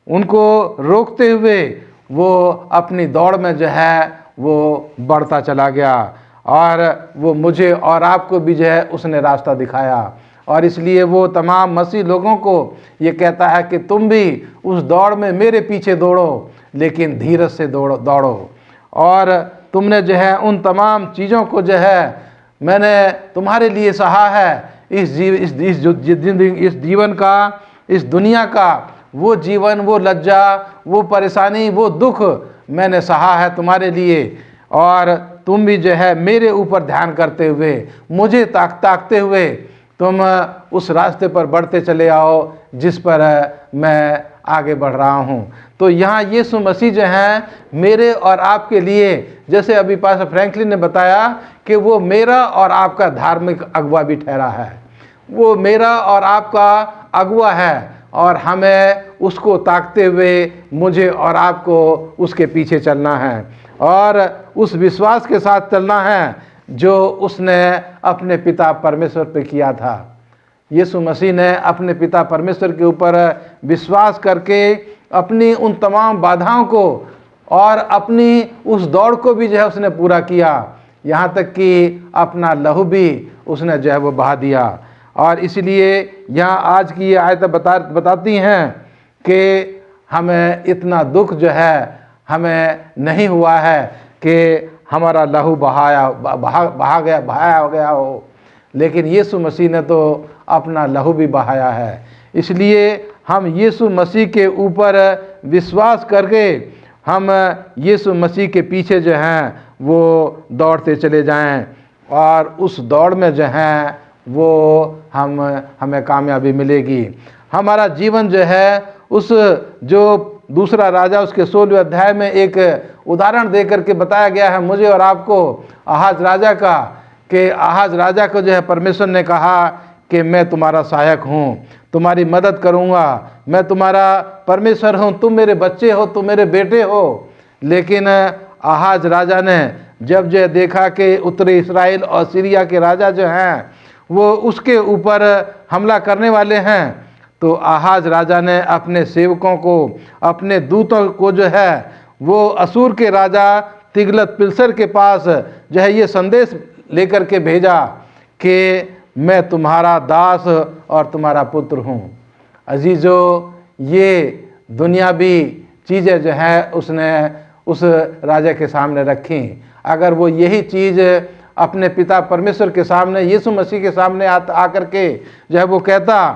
उनको रोकते हुए वो अपनी दौड़ में जो है वो बढ़ता चला गया, और वो मुझे और आपको भी जो है उसने रास्ता दिखाया। और इसलिए वो तमाम मसीह लोगों को ये कहता है कि तुम भी उस दौड़ में मेरे पीछे दौड़ो, लेकिन धीरज से दौड़ो। और तुमने जो है उन तमाम चीज़ों को जो है मैंने तुम्हारे लिए सहा है, इस जीवन का, इस दुनिया का वो जीवन, वो लज्जा, वो परेशानी, वो दुख मैंने सहा है तुम्हारे लिए, और तुम भी जो है मेरे ऊपर ध्यान करते हुए, मुझे ताकते हुए तुम उस रास्ते पर बढ़ते चले आओ जिस पर मैं आगे बढ़ रहा हूँ। तो यहाँ यीशु मसीह जो हैं मेरे और आपके लिए, जैसे अभी पास्टर फ्रैंकलिन ने बताया कि वो मेरा और आपका धार्मिक अगुवा भी ठहरा है, वो मेरा और आपका अगुवा है, और हमें उसको ताकते हुए मुझे और आपको उसके पीछे चलना है और उस विश्वास के साथ चलना है जो उसने अपने पिता परमेश्वर पे किया था। यीशु मसीह ने अपने पिता परमेश्वर के ऊपर विश्वास करके अपनी उन तमाम बाधाओं को और अपनी उस दौड़ को भी जो है उसने पूरा किया, यहाँ तक कि अपना लहू भी उसने जो है वो बहा दिया। और इसलिए यहाँ आज की ये आयत बताती हैं कि हमें इतना दुख जो है हमें नहीं हुआ है कि हमारा लहू बहाया गया हो, लेकिन यीशु मसीह ने तो अपना लहू भी बहाया है। इसलिए हम यीशु मसीह के ऊपर विश्वास करके हम यीशु मसीह के पीछे जो हैं वो दौड़ते चले जाएं, और उस दौड़ में जो हैं वो हमें कामयाबी मिलेगी। हमारा जीवन जो है उस जो दूसरा राजा उसके 16वें अध्याय में एक उदाहरण दे करके बताया गया है मुझे और आपको आहाज राजा का, कि आहाज राजा को जो है परमेश्वर ने कहा कि मैं तुम्हारा सहायक हूँ, तुम्हारी मदद करूँगा, मैं तुम्हारा परमेश्वर हूँ, तुम मेरे बच्चे हो, तुम मेरे बेटे हो। लेकिन आहाज राजा ने जब जो देखा कि उत्तरी इस्राएल और सीरिया के राजा जो हैं वो उसके ऊपर हमला करने वाले हैं, तो आहाज राजा ने अपने सेवकों को, अपने दूतों को जो है वो असूर के राजा तिगलत पिल्सर के पास जो है ये संदेश लेकर के भेजा कि मैं तुम्हारा दास और तुम्हारा पुत्र हूँ। अजीज़ों, ये दुनियावी चीज़ें जो है उसने उस राजा के सामने रखी। अगर वो यही चीज़ अपने पिता परमेश्वर के सामने, यीशु मसीह के सामने आकर के जो है वो कहता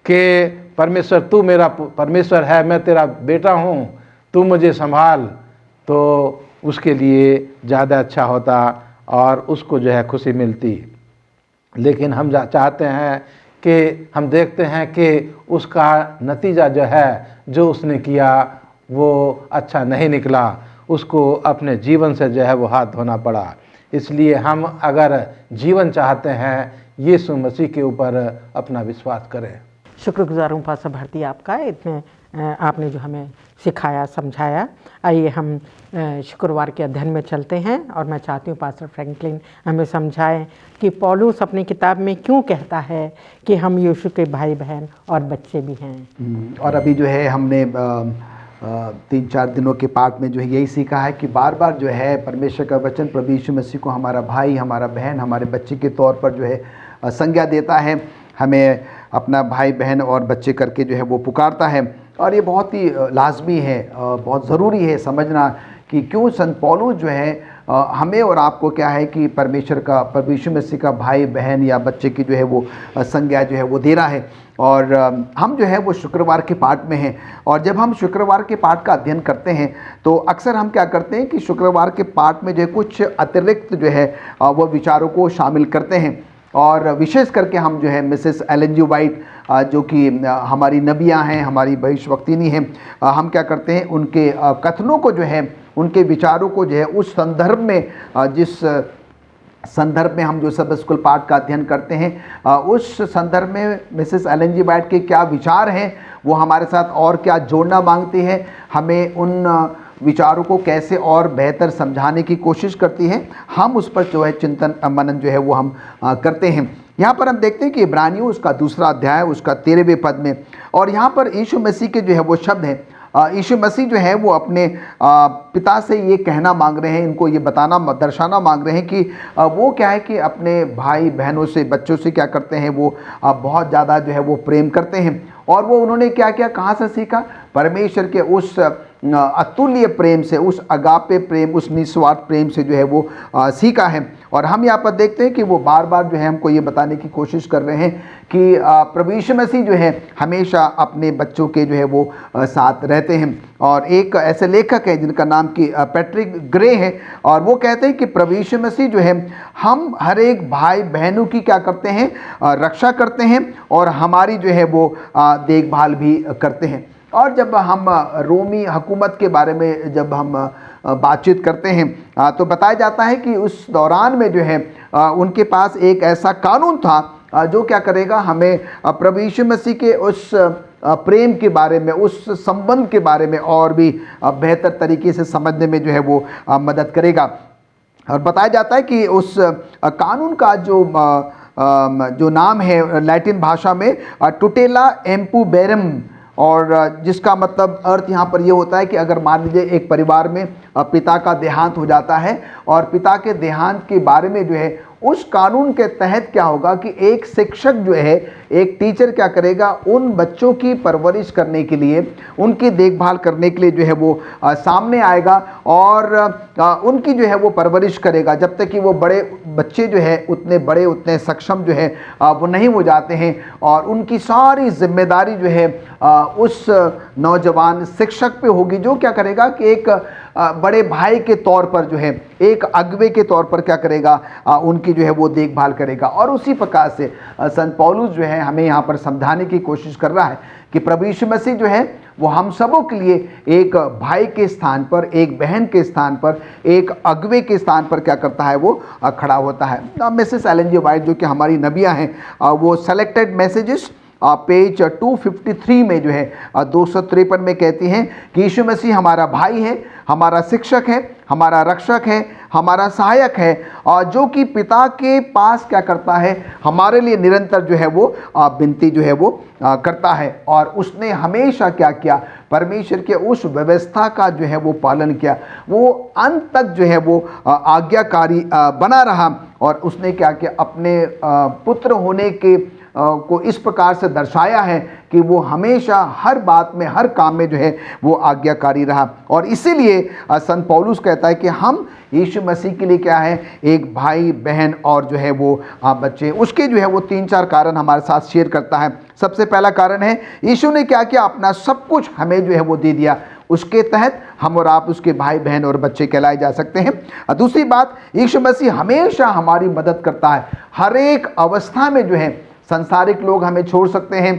कि परमेश्वर तू मेरा परमेश्वर है, मैं तेरा बेटा हूँ, तू मुझे संभाल, तो उसके लिए ज़्यादा अच्छा होता और उसको जो है खुशी मिलती। लेकिन हम चाहते हैं कि हम देखते हैं कि उसका नतीजा जो है जो उसने किया वो अच्छा नहीं निकला, उसको अपने जीवन से जो है वो हाथ धोना पड़ा। इसलिए हम अगर जीवन चाहते हैं यीशु मसीह के ऊपर अपना विश्वास करें। शुक्रगुजार हूँ पास्टर भारती आपका, इतने आपने जो हमें सिखाया समझाया। आइए हम शुक्रवार के अध्ययन में चलते हैं, और मैं चाहती हूँ पास्टर फ्रैंकलिन हमें समझाएं कि पौलुस अपनी किताब में क्यों कहता है कि हम यीशु के भाई बहन और बच्चे भी हैं। और अभी जो है हमने 3-4 दिनों के पाठ में जो है यही सीखा है कि बार बार जो है परमेश्वर का वचन प्रभु यीशु मसीह को हमारा भाई, हमारा बहन, हमारे बच्चे के तौर पर जो है संज्ञा देता है, हमें अपना भाई बहन और बच्चे करके जो है वो पुकारता है। और ये बहुत ही लाजमी है, बहुत ज़रूरी है समझना कि क्यों संत पौलुस जो है हमें और आपको क्या है कि परमेश्वर का, प्रभु यीशु मसीह का भाई बहन या बच्चे की जो है वो संज्ञा जो है वो दे रहा है। और हम जो है वो शुक्रवार के पाठ में हैं, और जब हम शुक्रवार के पाठ का अध्ययन करते हैं तो अक्सर हम क्या करते हैं कि शुक्रवार के पाठ में जो है कुछ अतिरिक्त जो है वो विचारों को शामिल करते हैं। और विशेष करके हम जो है मिसेस एलन जी वाइट जो कि हमारी नबियाँ हैं, हमारी भविष्यवक्तिनी हैं, हम क्या करते हैं उनके कथनों को जो है, उनके विचारों को जो है उस संदर्भ में, जिस संदर्भ में हम जो सब स्कूल पाठ का अध्ययन करते हैं उस संदर्भ में मिसेस एलन जी वाइट के क्या विचार हैं, वो हमारे साथ और क्या जोड़ना मांगती है, हमें उन विचारों को कैसे और बेहतर समझाने की कोशिश करती है, हम उस पर जो है चिंतन मनन जो है वो हम करते हैं। यहाँ पर हम देखते हैं कि इब्रानियों उसका 2 अध्याय उसका 13वें पद में, और यहाँ पर यीशु मसीह के जो है वो शब्द हैं। यीशु मसीह जो है वो अपने पिता से ये कहना मांग रहे हैं, इनको ये बताना, दर्शाना मांग रहे हैं कि वो क्या है कि अपने भाई बहनों से, बच्चों से क्या करते हैं, वो बहुत ज़्यादा जो है वो प्रेम करते हैं। और वो उन्होंने क्या किया, कहाँ से सीखा, परमेश्वर के उस अतुल्य प्रेम से, उस अगापे प्रेम, उस निस्वार्थ प्रेम से जो है वो सीखा है। और हम यहाँ पर देखते हैं कि वो बार बार जो है हमको ये बताने की कोशिश कर रहे हैं कि प्रभु यीशु मसीह जो है हमेशा अपने बच्चों के जो है वो साथ रहते हैं। और एक ऐसे लेखक हैं जिनका नाम कि पैट्रिक ग्रे है, और वो कहते हैं कि प्रभु यीशु मसीह जो है हम हर एक भाई बहनों की क्या करते हैं, रक्षा करते हैं और हमारी जो है वो देखभाल भी करते हैं। और जब हम रोमी हुकूमत के बारे में जब हम बातचीत करते हैं तो बताया जाता है कि उस दौरान में जो है उनके पास एक ऐसा कानून था जो क्या करेगा, हमें प्रभु यीशु मसीह के उस प्रेम के बारे में, उस संबंध के बारे में और भी बेहतर तरीके से समझने में जो है वो मदद करेगा। और बताया जाता है कि उस कानून का जो नाम है लैटिन भाषा में टुटेला एम्पुबेरम, और जिसका मतलब अर्थ यहाँ पर ये होता है कि अगर मान लीजिए एक परिवार में पिता का देहांत हो जाता है और पिता के देहांत के बारे में जो है उस कानून के तहत क्या होगा कि एक शिक्षक जो है, एक टीचर क्या करेगा, उन बच्चों की परवरिश करने के लिए, उनकी देखभाल करने के लिए जो है वो सामने आएगा और उनकी जो है वो परवरिश करेगा जब तक कि वो बड़े बच्चे जो है उतने बड़े, उतने सक्षम जो है वो नहीं हो जाते हैं। और उनकी सारी जिम्मेदारी जो है उस नौजवान शिक्षक पे होगी, जो क्या करेगा कि एक बड़े भाई के तौर पर जो है, एक अगुवे के तौर पर क्या करेगा, उनकी जो है वो देखभाल करेगा। और उसी प्रकार से संत पौलुस जो है हमें यहाँ पर समझाने की कोशिश कर रहा है कि प्रभु यीशु मसीह जो है वो हम सबों के लिए एक भाई के स्थान पर, एक बहन के स्थान पर, एक अगुवे के स्थान पर क्या करता है, वो खड़ा होता है। मिसेस एलन जी वाइट जो कि हमारी नबियाँ हैं, वो सेलेक्टेड मैसेजेस पेज 253 में जो है 253 में कहती हैं कि यीशु मसीह हमारा भाई है, हमारा शिक्षक है, हमारा रक्षक है, हमारा सहायक है, और जो कि पिता के पास क्या करता है, हमारे लिए निरंतर जो है वो विनती जो है वो करता है। और उसने हमेशा क्या किया, परमेश्वर के उस व्यवस्था का जो है वो पालन किया, वो अंत तक जो है वो आज्ञाकारी बना रहा। और उसने क्या किया, अपने पुत्र होने के को इस प्रकार से दर्शाया है कि वो हमेशा हर बात में, हर काम में जो है वो आज्ञाकारी रहा। और इसीलिए संत पौलुस कहता है कि हम यीशु मसीह के लिए क्या है, एक भाई बहन और जो है वो बच्चे। उसके जो है वो 3-4 कारण हमारे साथ शेयर करता है। सबसे पहला कारण है, यीशु ने क्या किया, अपना सब कुछ हमें जो है वो दे दिया। उसके तहत हम और आप उसके भाई बहन और बच्चे कहलाए जा सकते हैं। दूसरी बात, यीशु मसीह हमेशा हमारी मदद करता है हर एक अवस्था में। जो है संसारिक लोग हमें छोड़ सकते हैं,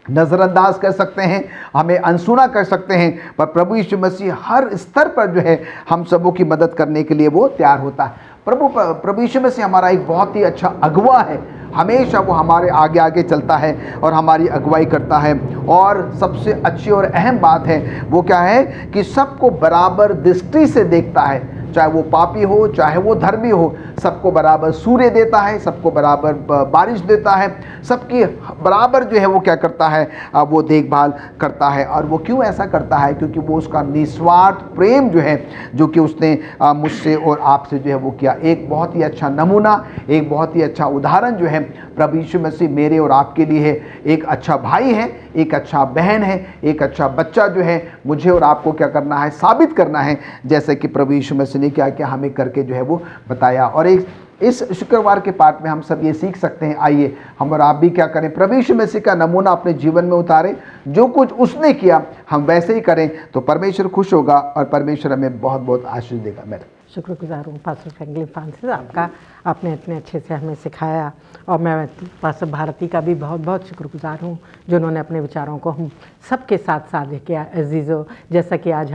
नज़रअंदाज कर सकते हैं, हमें अनसुना कर सकते हैं, पर प्रभु यीशु मसीह हर स्तर पर जो है हम सबों की मदद करने के लिए वो तैयार होता है। प्रभु यीशु मसीह हमारा एक बहुत ही अच्छा अगुवा है, हमेशा वो हमारे आगे आगे चलता है और हमारी अगुवाई करता है। और सबसे अच्छी और अहम बात है वो क्या है कि सबको बराबर दृष्टि से देखता है, चाहे वो पापी हो चाहे वो धर्मी हो, सबको बराबर सूर्य देता है, सबको बराबर बारिश देता है, सबकी बराबर जो है वो क्या करता है, वो देखभाल करता है। और वो क्यों ऐसा करता है, क्योंकि वो उसका निस्वार्थ प्रेम जो है, जो कि उसने मुझसे और आपसे जो है वो किया। एक बहुत ही अच्छा नमूना, एक बहुत ही अच्छा उदाहरण जो है प्रभु यीशु मसीह मेरे और आपके लिए है। एक अच्छा भाई है, एक अच्छा बहन है, एक अच्छा बच्चा जो है मुझे और आपको क्या करना है, साबित करना है, जैसे कि प्रभु यीशु मसीह ने क्या क्या हमें करके जो है वो बताया। और इस शुक्रवार के पाठ में हम सब ये सीख सकते हैं। आइए हम और आप भी क्या करें, प्रभु यीशु मसीह का नमूना अपने जीवन में उतारें, जो कुछ उसने किया हम वैसे ही करें, तो परमेश्वर खुश होगा और परमेश्वर हमें बहुत बहुत आशीष देगा। मैं शुक्रगुजार हूँ पास्टर फ्रैंकलिन फ्रांसिस आपका, आपने इतने अच्छे से हमें सिखाया। और मैं पास्टर भारती का भी बहुत बहुत शुक्रगुजार हूँ जिन्होंने अपने विचारों को हम सबके साथ साझा किया। अजीज़ों, जैसा कि आज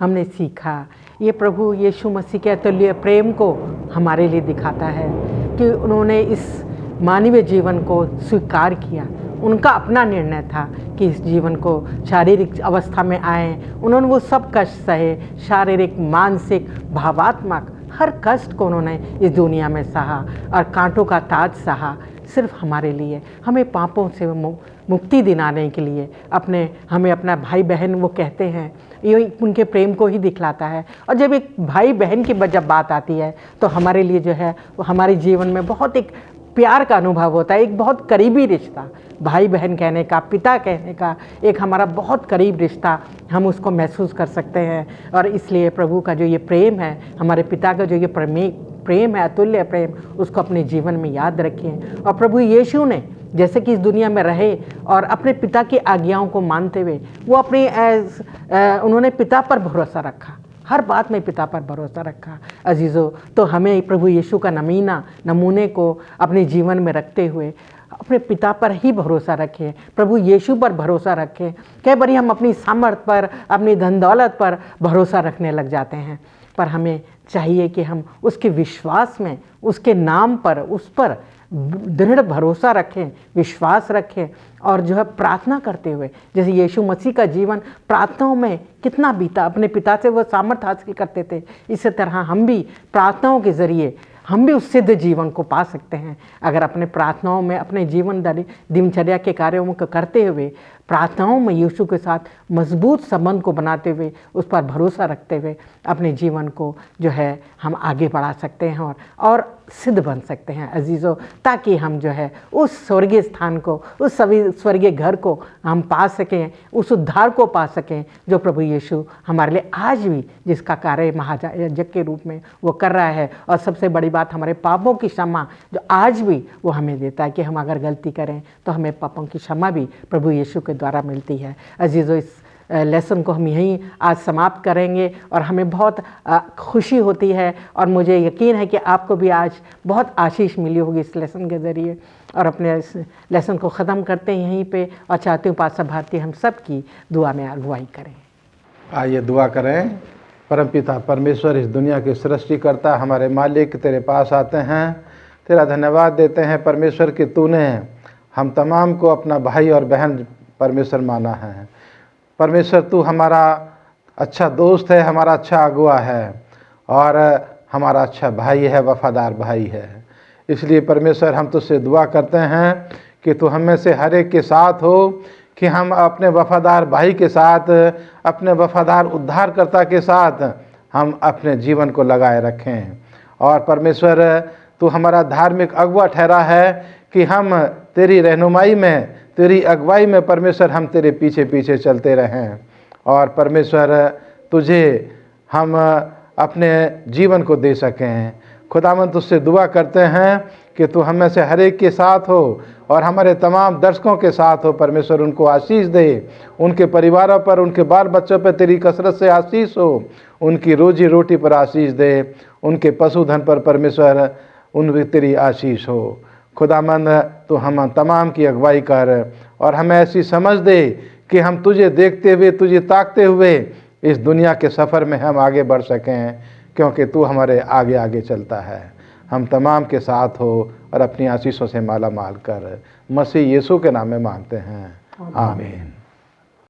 हमने सीखा, ये प्रभु यीशु मसीह के अतुल्य प्रेम को हमारे लिए दिखाता है कि उन्होंने इस मानवीय जीवन को स्वीकार किया। उनका अपना निर्णय था कि इस जीवन को शारीरिक अवस्था में आए, उन्होंने वो सब कष्ट सहे, शारीरिक, मानसिक, भावात्मक हर कष्ट को उन्होंने इस दुनिया में सहा और कांटों का ताज सहा, सिर्फ हमारे लिए, हमें पापों से मुक्ति दिलाने के लिए। हमें अपना भाई बहन वो कहते हैं, ये उनके प्रेम को ही दिखलाता है। और जब एक भाई बहन की जब बात आती है तो हमारे लिए जो है वो हमारे जीवन में बहुत एक प्यार का अनुभव होता है, एक बहुत करीबी रिश्ता, भाई बहन कहने का, पिता कहने का, एक हमारा बहुत करीब रिश्ता हम उसको महसूस कर सकते हैं। और इसलिए प्रभु का जो ये प्रेम है, हमारे पिता का जो ये प्रेम है, अतुल्य प्रेम, उसको अपने जीवन में याद रखें। और प्रभु यीशु ने जैसे कि इस दुनिया में रहे और अपने पिता की आज्ञाओं को मानते हुए वो उन्होंने पिता पर भरोसा रखा, हर बात में पिता पर भरोसा रखा। अजीज़ों, तो हमें प्रभु यीशु का नमूने को अपने जीवन में रखते हुए अपने पिता पर ही भरोसा रखें, प्रभु यीशु पर भरोसा रखें। कई बार हम अपनी सामर्थ पर, अपनी धन दौलत पर भरोसा रखने लग जाते हैं, पर हमें चाहिए कि हम उसके विश्वास में, उसके नाम पर, उस पर दृढ़ भरोसा रखें, विश्वास रखें। और जो है प्रार्थना करते हुए, जैसे यीशु मसीह का जीवन प्रार्थनाओं में कितना बीता, अपने पिता से वो सामर्थ हासिल करते थे, इसी तरह हम भी प्रार्थनाओं के ज़रिए हम भी उस सिद्ध जीवन को पा सकते हैं। अगर अपने प्रार्थनाओं में, अपने जीवन दिनचर्या के कार्यों को करते हुए, प्रार्थनाओं में यीशु के साथ मजबूत संबंध को बनाते हुए, उस पर भरोसा रखते हुए अपने जीवन को जो है हम आगे बढ़ा सकते हैं और सिद्ध बन सकते हैं अजीज़ों, ताकि हम जो है उस स्वर्गीय स्थान को, उस सभी स्वर्गीय घर को हम पा सकें, उस उद्धार को पा सकें जो प्रभु यीशु हमारे लिए आज भी, जिसका कार्य महायाजक के रूप में वो कर रहा है। और सबसे बड़ी बात, हमारे पापों की क्षमा जो आज भी वो हमें देता है, कि हम अगर गलती करें तो हमें पापों की क्षमा भी प्रभु यीशु के द्वारा मिलती है। अजीज़ों, इस लेसन को हम यहीं आज समाप्त करेंगे और हमें बहुत खुशी होती है और मुझे यकीन है कि आपको भी आज बहुत आशीष मिली होगी इस लेसन के ज़रिए। और अपने इस लेसन को ख़त्म करते हैं यहीं पे, और चाहती हूँ पास्टर भारती हम सब की दुआ में अगुवाई करें। आइए दुआ करें। परमपिता परमेश्वर, इस दुनिया के सृष्टिकर्ता, हमारे मालिक, तेरे पास आते हैं, तेरा धन्यवाद देते हैं परमेश्वर कि तूने हम तमाम को अपना भाई और बहन परमेश्वर माना है। परमेश्वर, तू हमारा अच्छा दोस्त है, हमारा अच्छा अगुआ है और हमारा अच्छा भाई है, वफादार भाई है। इसलिए परमेश्वर, हम तुझसे दुआ करते हैं कि तू हमें से हर एक के साथ हो, कि हम अपने वफादार भाई के साथ, अपने वफादार उद्धारकर्ता के साथ हम अपने जीवन को लगाए रखें। और परमेश्वर, तू हमारा धार्मिक अगुआ ठहरा है कि हम तेरी रहनुमाई में, तेरी अगुवाई में परमेश्वर हम तेरे पीछे पीछे चलते रहें। और परमेश्वर, तुझे हम अपने जीवन को दे सकें। खुदावंद, तुझसे दुआ करते हैं कि तू हमें से हर एक के साथ हो और हमारे तमाम दर्शकों के साथ हो। परमेश्वर, उनको आशीष दे, उनके परिवारों पर, उनके बाल बच्चों पर तेरी कसरत से आशीष हो, उनकी रोजी रोटी पर आशीष दे, उनके पशुधन पर परमेश्वर उन तेरी आशीष हो। खुदावंद, तो हम तमाम की अगुवाई कर और हमें ऐसी समझ दे कि हम तुझे देखते हुए, तुझे ताकते हुए इस दुनिया के सफ़र में हम आगे बढ़ सकें, क्योंकि तू हमारे आगे आगे चलता है। हम तमाम के साथ हो और अपनी आशीषों से माला माल कर, मसीह यीशु के नाम में मांगते हैं, आमीन।